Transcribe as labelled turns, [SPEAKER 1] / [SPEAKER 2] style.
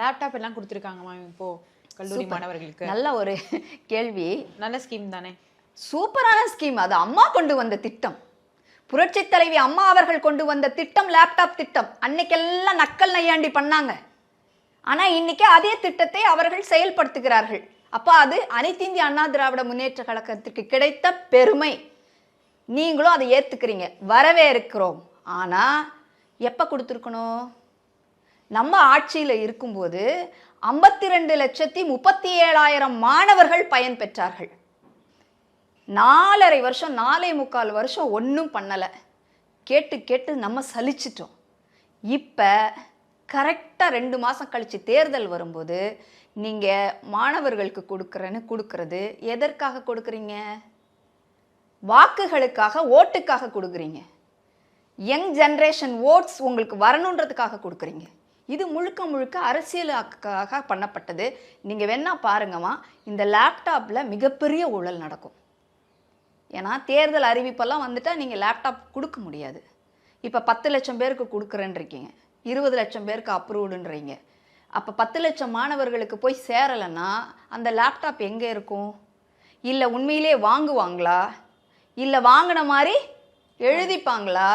[SPEAKER 1] Laptop எல்லாம் கொடுத்துருக்காங்கம்மா இப்போ கல்லூரி மாணவர்களுக்கு.
[SPEAKER 2] நல்ல ஒரு கேள்வி.
[SPEAKER 1] நல்ல ஸ்கீம் தானே?
[SPEAKER 2] சூப்பரான ஸ்கீம். அது அம்மா கொண்டு வந்த திட்டம். புரட்சி தலைவி அம்மா அவர்கள் கொண்டு வந்த திட்டம் லேப்டாப் திட்டம். அன்னைக்கெல்லாம் நக்கல் நையாண்டி பண்ணாங்க. ஆனால் இன்னைக்கு அதே திட்டத்தை அவர்கள் செயல்படுத்துகிறார்கள். அப்போ அது அனைத்து இந்திய அண்ணா திராவிட முன்னேற்ற கழகத்திற்கு கிடைத்த பெருமை. நீங்களும் அதை ஏற்றுக்கிறீங்க, வரவேற்கிறோம். ஆனால் எப்போ கொடுத்துருக்கணும்? நம்ம ஆட்சியில் இருக்கும்போது 52,37,000 மாணவர்கள் பயன் பெற்றார்கள். 4.5 வருஷம் 4.25 வருஷம் ஒன்றும் பண்ணலை. கேட்டு கேட்டு நம்ம சலிச்சிட்டோம். இப்போ கரெக்டாக 2 மாதம் கழித்து தேர்தல் வரும்போது நீங்கள் மாணவர்களுக்கு கொடுக்கறது எதற்காக கொடுக்குறீங்க? வாக்குகளுக்காக, ஓட்டுக்காக கொடுக்குறீங்க. யங் ஜென்ரேஷன் ஓட்ஸ் உங்களுக்கு வரணுன்றதுக்காக கொடுக்குறீங்க. இது முழுக்க முழுக்க அரசியலுக்காக பண்ணப்பட்டது. நீங்கள் வேணா பாருங்கம்மா, இந்த லேப்டாப்பில் மிகப்பெரிய ஊழல் நடக்கும். ஏன்னா தேர்தல் அறிவிப்பெல்லாம் வந்துட்டால் நீங்கள் லேப்டாப் கொடுக்க முடியாது. இப்போ 10 லட்சம் பேருக்கு கொடுக்குறேன்றிருக்கீங்க, 20 லட்சம் பேருக்கு அப்ரூவ்டுன்றீங்க. அப்போ 10 லட்சம் மாணவர்களுக்கு போய் சேரலைன்னா அந்த லேப்டாப் எங்கே இருக்கும்? இல்லை உண்மையிலே வாங்குவாங்களா? இல்லை வாங்கின மாதிரி எழுதிப்பாங்களா?